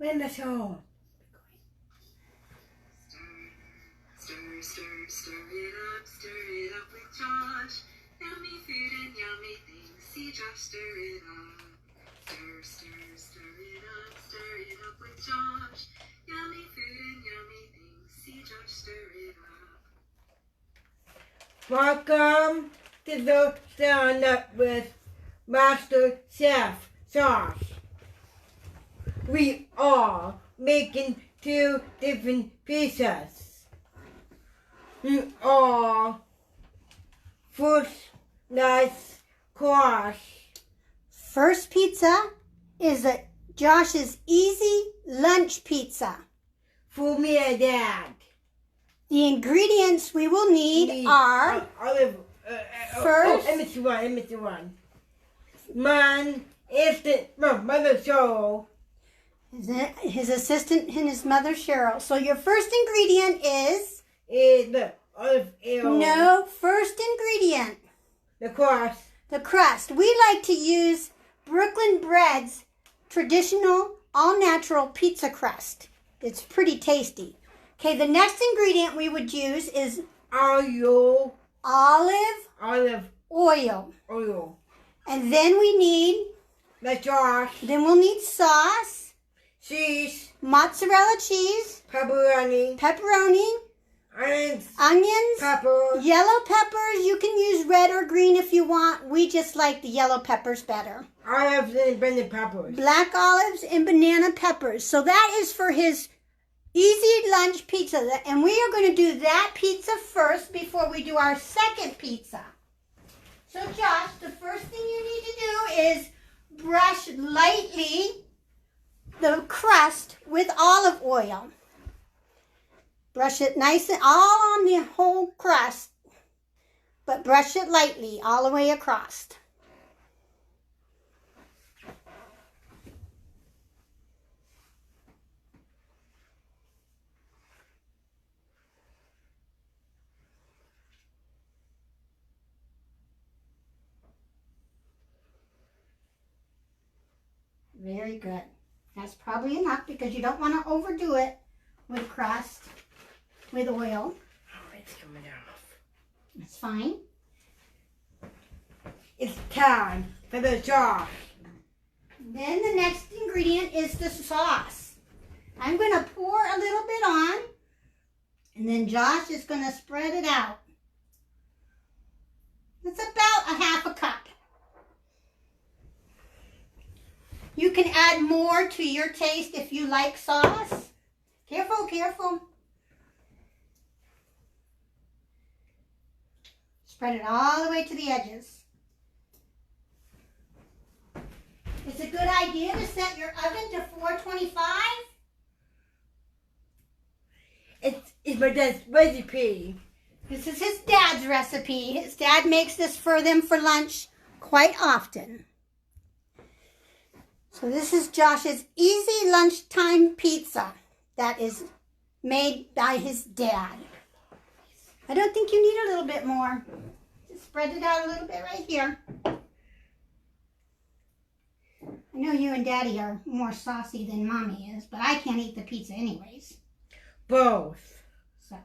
When the show. Stir it up with Josh. Yummy food and yummy things. See Josh stir it up. Stir it up with Josh. Yummy food and yummy things. See Josh stir it up. Welcome to the Stand Up with Master Chef Josh. We are making 2 different pizzas. We are first nice cross. First pizza is Josh's easy lunch pizza. For me and Dad. The ingredients we will need are first. Let me see one. Mine is my mother Cheryl. His assistant and his mother Cheryl. So your first ingredient is The olive oil. no first ingredient. The crust. The crust. We like to use Brooklyn Bread's traditional all-natural pizza crust. It's pretty tasty. Okay, the next ingredient we would use is Olive olive oil. oil. And then we need, Then we'll need sauce, cheese, mozzarella cheese, pepperoni, onions, pepper, yellow peppers. You can use red or green if you want. We just like the yellow peppers better. olives and banana peppers. Black olives and banana peppers. So that is for his easy lunch pizza. And we are going to do that pizza first before we do our second pizza. So Josh, the first thing you need to do is brush lightly the crust with olive oil. Brush it nice and all on the whole crust, but brush it lightly all the way across. Very good. That's probably enough because you don't want to overdo it with crust, with oil. Oh, it's coming off. It's fine. It's time for the sauce. Then the next ingredient is the sauce. I'm going to pour a little bit on, and then Josh is going to spread it out. It's about a half a cup. You can add more to your taste if you like sauce. Careful, careful. Spread it all the way to the edges. It's a good idea to set your oven to 425. It's my dad's recipe. This is his dad's recipe. His dad makes this for them for lunch quite often. So this is Josh's easy lunchtime pizza that is made by his dad. I don't think you need a little bit more. Just spread it out a little bit right here. I know you and Daddy are more saucy than Mommy is, but I can't eat the pizza anyways. Both. So,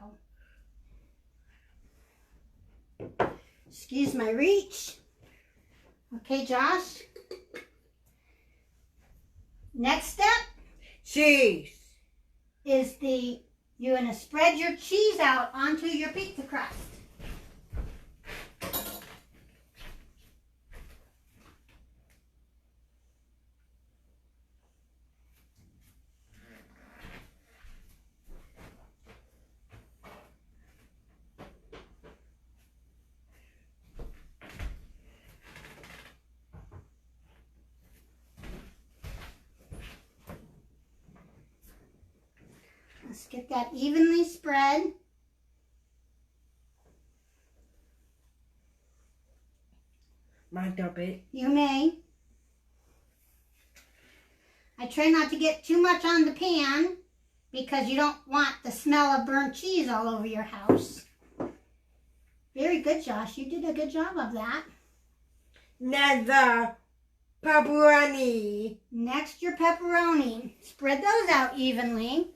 excuse my reach. Okay, Josh. Next step Cheese. is you're going to spread your cheese out onto your pizza crust. Let's get that evenly spread. Might up it. You may. I try not to get too much on the pan because you don't want the smell of burnt cheese all over your house. Very good, Josh. You did a good job of that. Now the pepperoni. Next, your pepperoni. Spread those out evenly.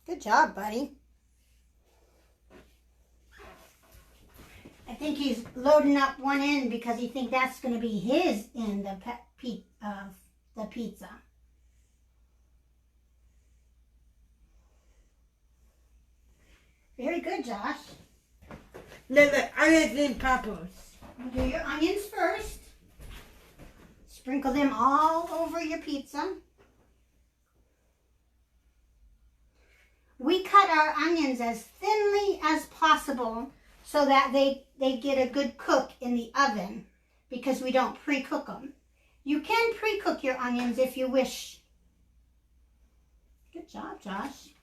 Good job, buddy. I think he's loading up one end because he thinks that's going to be his end of the pizza. Very good, Josh. Now the onions and peppers. Do your onions first. Sprinkle them all over your pizza. We cut our onions as thinly as possible so that they get a good cook in the oven because we don't pre-cook them. You can pre-cook your onions if you wish. Good job, Josh.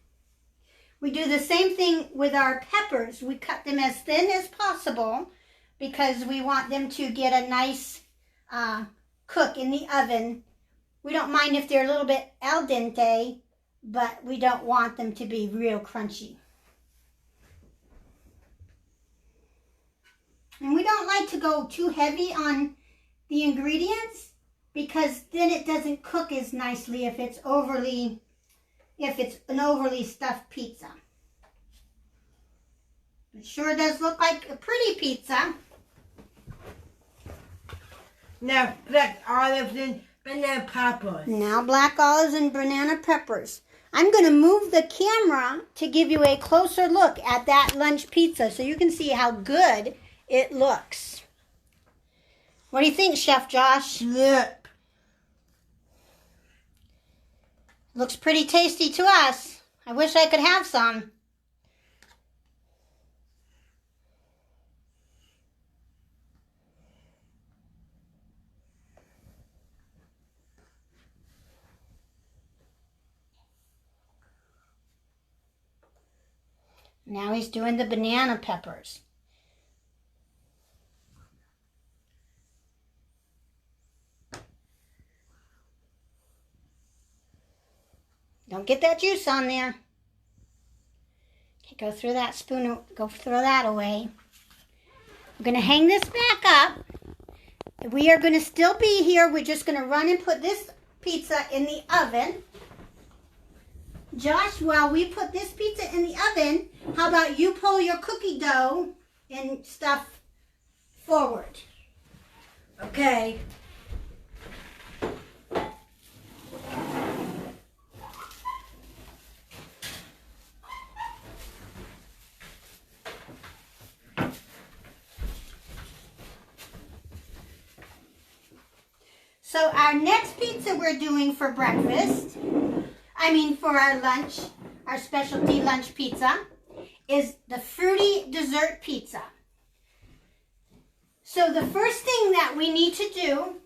We do the same thing with our peppers. We cut them as thin as possible because we want them to get a nice cook in the oven. We don't mind if they're a little bit al dente, but we don't want them to be real crunchy. And we don't like to go too heavy on the ingredients because then it doesn't cook as nicely if it's an overly stuffed pizza. It sure does look like a pretty pizza. Now black olives and banana peppers. Now black olives and banana peppers. I'm going to move the camera to give you a closer look at that lunch pizza so you can see how good it looks. What do you think, Chef Josh? Look. Looks pretty tasty to us. I wish I could have some. Now he's doing the banana peppers. Don't get that juice on there. Okay, go throw that spoon, go throw that away. We're going to hang this back up. We are going to still be here. We're just going to run and put this pizza in the oven. Josh, while we put this pizza in the oven, how about you pull your cookie dough and stuff forward? Okay. So our next pizza we're doing for breakfast, for our lunch, our specialty lunch pizza, is the fruity dessert pizza. So the first thing that we need to do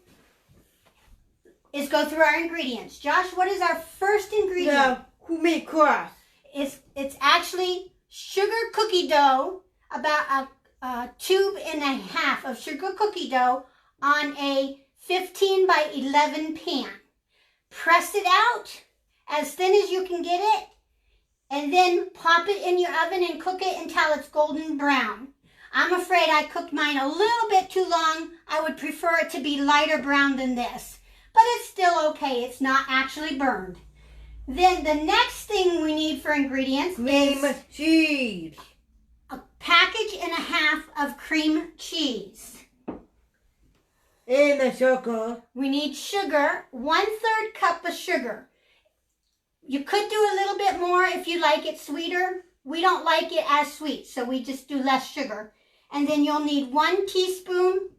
is go through our ingredients. Josh, what is our first ingredient? No, who made crust? It's actually sugar cookie dough, about a tube and a half of sugar cookie dough on a 15 by 11 pan. Press it out as thin as you can get it, and then pop it in your oven and cook it until it's golden brown. I'm afraid I cooked mine a little bit too long. I would prefer it to be lighter brown than this, but it's still okay. It's not actually burned. Then the next thing we need for ingredients Cream is cheese. a package and a half of cream cheese. And the sugar. We need sugar, 1/3 cup of sugar. You could do a little bit more if you like it sweeter. We don't like it as sweet, so we just do less sugar. And then you'll need 1 teaspoon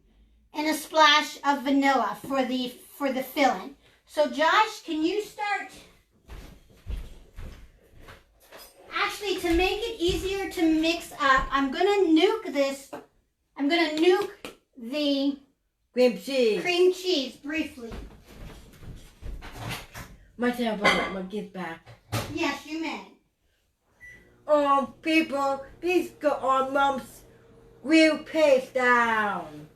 and a splash of vanilla for the filling. So Josh, can you start? Actually, to make it easier to mix up, I'm gonna nuke this. I'm gonna nuke the Cream cheese. cream cheese briefly. myself about my give back. Yes, you may. People, please go on Mom's real page down.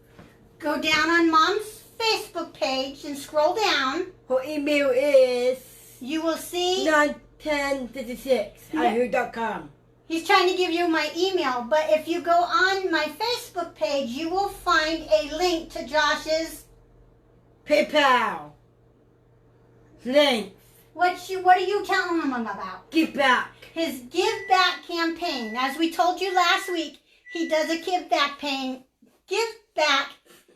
Go down on Mom's Facebook page and scroll down. Her email is You will see 91056@yahoo.com. he's trying to give you my email, but if you go on my Facebook page, you will find a link to Josh's. PayPal. Link. What are you telling him about? Give back. His Give Back campaign. As we told you last week, he does a Give Back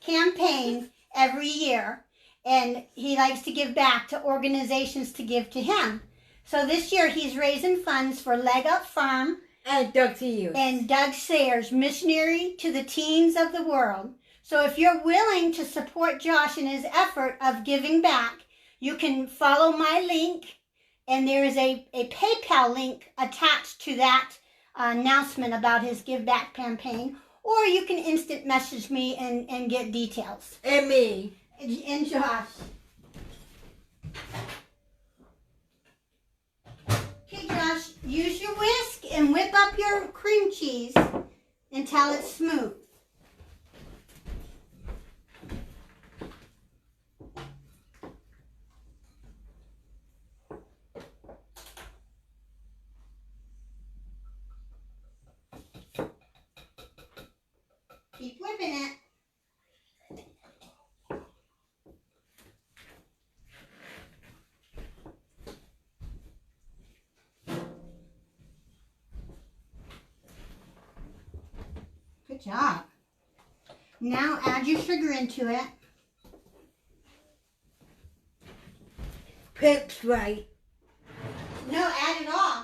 campaign every year, and he likes to give back to organizations to give to him. So this year he's raising funds for Leg Up Farm And Doug Sears. and Doug Sayers, Missionary to the Teens of the World. So if you're willing to support Josh in his effort of giving back, you can follow my link, and there is a PayPal link attached to that announcement about his Give Back campaign, or you can instant message me and get details. And me. And Josh. Okay, Josh, use your whisk and whip up your cream cheese until it's smooth. Keep whipping it. Good job. Now add your sugar into it. Pips right. No, add it all.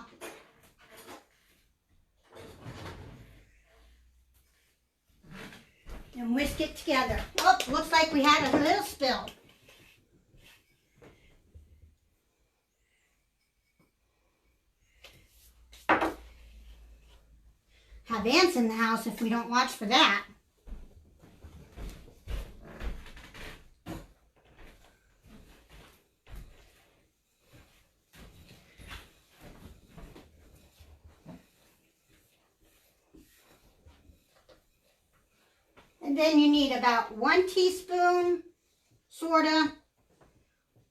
And whisk it together. Oh, looks like we had a little spill. Have ants in the house if we don't watch for that. And then you need about 1 teaspoon soda.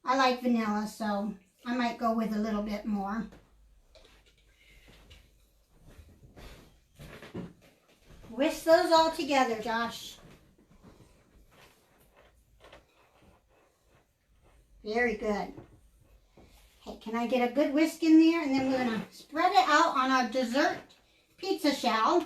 I like vanilla, so I might go with a little bit more. Whisk those all together, Josh. Very good. Okay, can I get a good whisk in there? And then we're going to spread it out on our dessert pizza shell.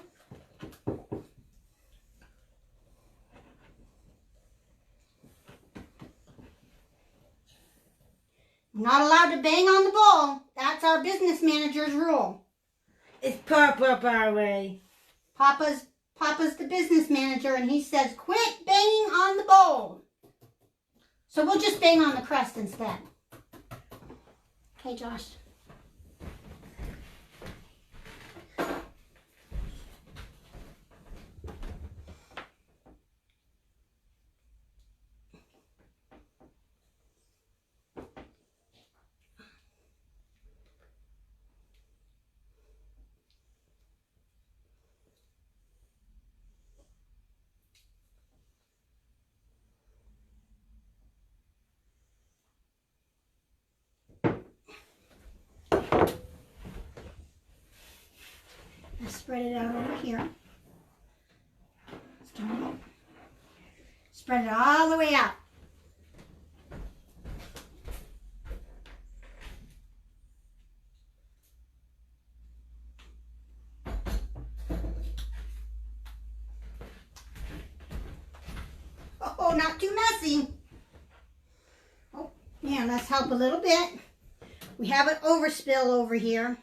I'm not allowed to bang on the bowl. That's our business manager's rule. It's Papa Barway. Papa's the business manager, and he says, quit banging on the bowl. So we'll just bang on the crust instead. Okay, Josh. Spread it out over here. Spread it all the way out. Oh, not too messy. Oh, yeah, let's help a little bit. We have an overspill over here.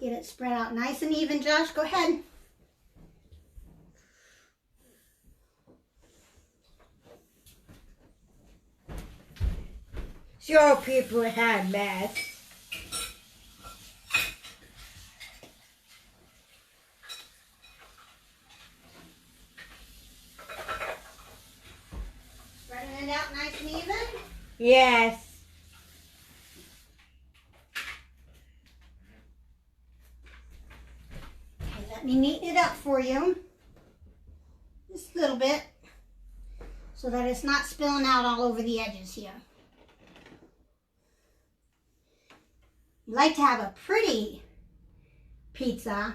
Get it spread out nice and even, Josh. Go ahead. Show people had mess. Yes. Okay, let me neaten it up for you. Just a little bit. So that it's not spilling out all over the edges here. You like to have a pretty pizza,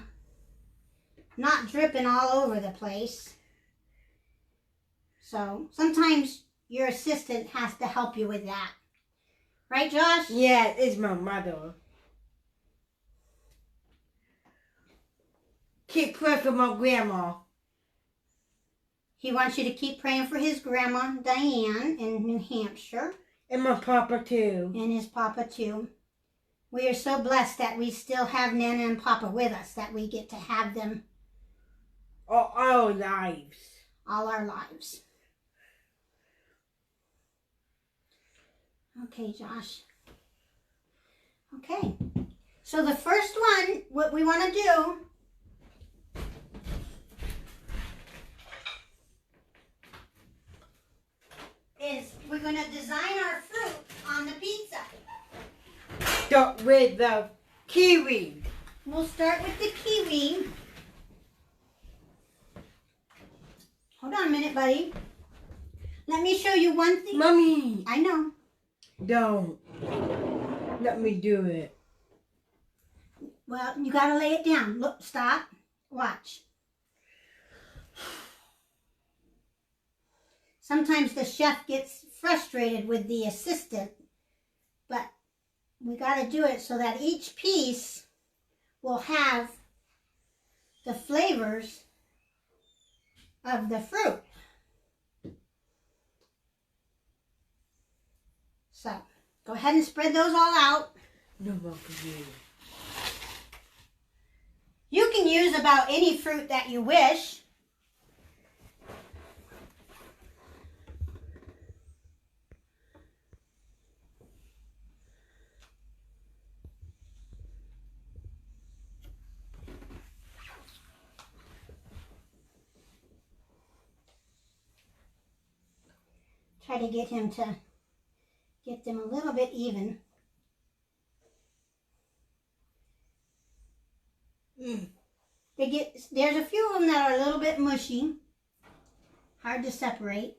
not dripping all over the place. So sometimes your assistant has to help you with that. Right, Josh? Yeah, it's my mother. Keep praying for my grandma. He wants you to keep praying for his grandma, Diane, in New Hampshire. And my papa too. And his papa, too. We are so blessed that we still have Nana and Papa with us, that we get to have them All our lives. all our lives. Okay, Josh. Okay. So the first one, what we want to do is we're going to design our fruit on the pizza. Start with the kiwi. We'll start with the kiwi. Hold on a minute, buddy. Let me show you one thing. Mommy, I know. don't. Let me do it. Well, you got to lay it down. Look, stop. Watch. Sometimes the chef gets frustrated with the assistant, but we got to do it so that each piece will have the flavors of the fruit. So, go ahead and spread those all out. No more for you. You can use about any fruit that you wish. Try to get him to get them a little bit even. There's a few of them that are a little bit mushy, hard to separate.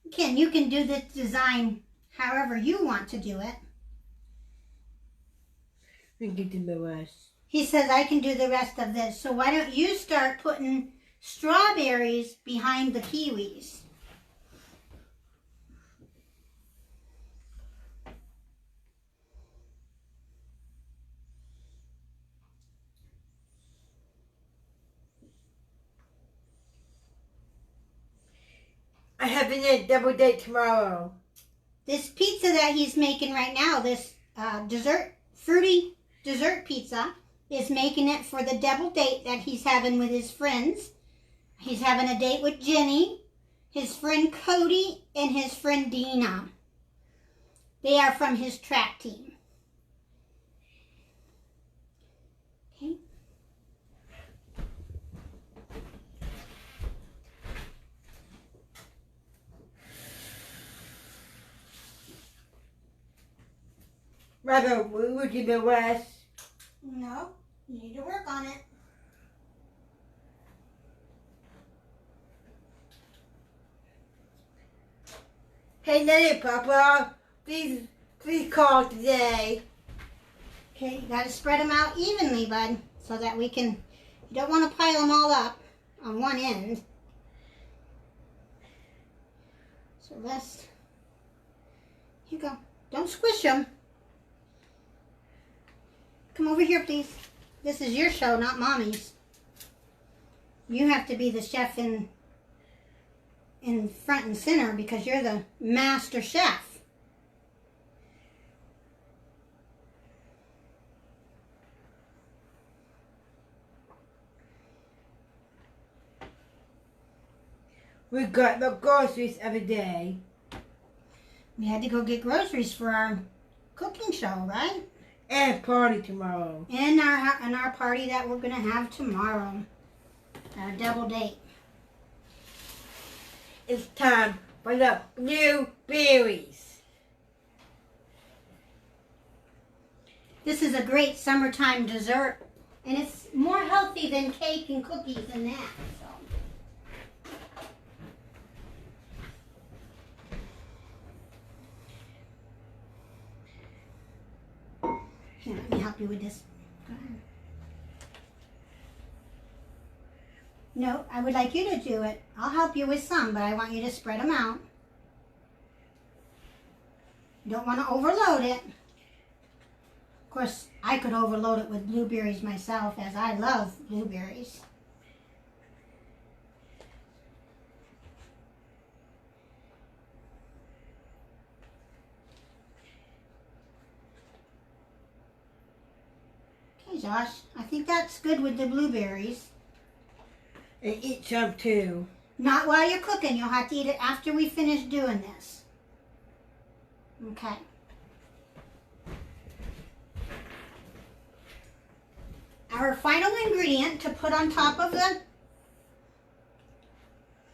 Again, you can do this design however you want to do it. We get to the rest. He says I can do the rest of this, so why don't you start putting strawberries behind the kiwis? I have a double date tomorrow. This pizza that he's making right now, this fruity dessert pizza, is making it for the double date that he's having with his friends. He's having a date with Jenny, his friend Cody, and his friend Dina. They are from his track team. Okay. Mother, we will do the rest. No, you need to work on it. Hey, Nelly, Papa, please call today. Okay, you got to spread them out evenly, bud, so that we can, you don't want to pile them all up on one end. So let's, here you go. Don't squish them. Come over here, please. This is your show, not Mommy's. You have to be the chef in front and center because you're the master chef. We got the groceries every day. We had to go get groceries for our cooking show, right? And party tomorrow. And our party that we're gonna have tomorrow. Our double date. It's time for the new berries. This is a great summertime dessert, and it's more healthy than cake and cookies and that. So. Here, let me help you with this. Go ahead. No, I would like you to do it. I'll help you with some, but I want you to spread them out. You don't want to overload it. Of course, I could overload it with blueberries myself, as I love blueberries. Okay, Josh, I think that's good with the blueberries. And eat some too. Not while you're cooking. You'll have to eat it after we finish doing this. Okay. Our final ingredient to put on top of the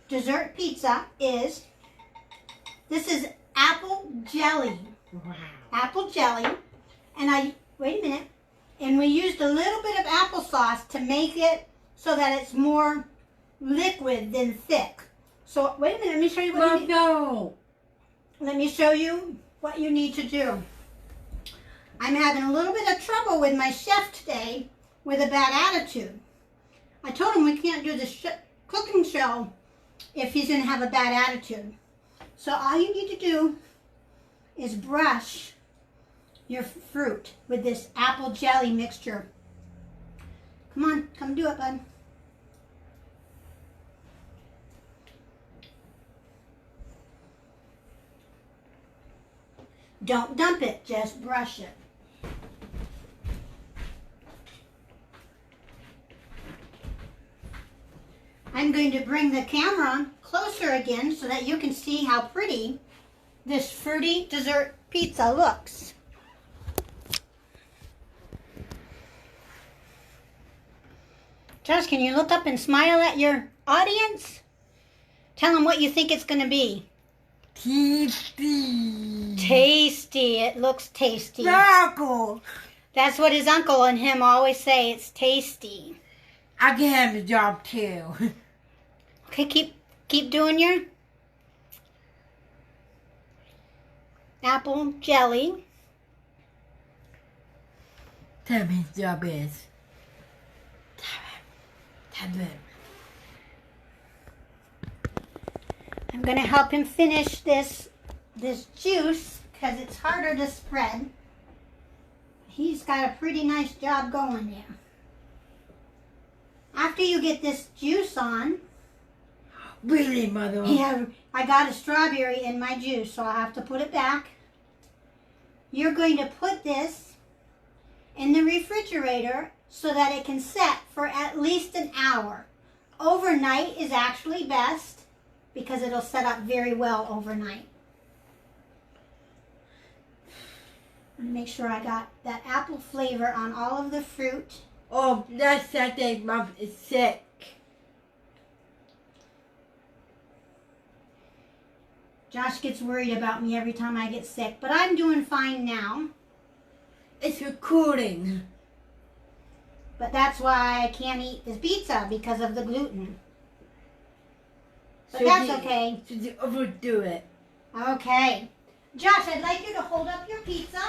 dessert pizza is, this is apple jelly. Wow. Apple jelly. And wait a minute. And we used a little bit of applesauce to make it so that it's more liquid than thick. So wait a minute, let me show you what you need. No. Let me show you what you need to do. I'm having a little bit of trouble with my chef today with a bad attitude. I told him we can't do the cooking show if he's going to have a bad attitude. So all you need to do is brush your fruit with this apple jelly mixture. Come on, come do it, bud. Don't dump it, just brush it. I'm going to bring the camera closer again so that you can see how pretty this fruity dessert pizza looks. Josh, can you look up and smile at your audience? Tell them what you think it's going to be. Tasty. Tasty. It looks tasty. Uncle. That's what his uncle and him always say. It's tasty. I can have the job too. Okay, keep doing your apple jelly. Tell me his job is. Tell him. I'm going to help him finish this juice because it's harder to spread. He's got a pretty nice job going there. After you get this juice on, Really, Mother? yeah, I got a strawberry in my juice, so I'll have to put it back. You're going to put this in the refrigerator so that it can set for at least an hour. Overnight is actually best because it'll set up very well overnight. Make sure I got that apple flavor on all of the fruit. Oh, that's Saturday. Mom is sick. Josh gets worried about me every time I get sick, but I'm doing fine now. It's recording. But that's why I can't eat this pizza, because of the gluten. But that's okay. So you overdo it. Okay. Josh, I'd like you to hold up your pizza.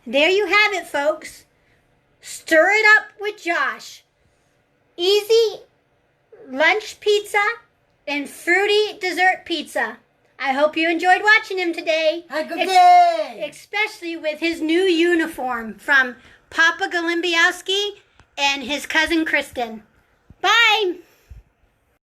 There you have it, folks. Stir it up with Josh. Easy lunch pizza and fruity dessert pizza. I hope you enjoyed watching him today. Have a good day. Especially with his new uniform from Papa Golimbiowski and his cousin Kristen.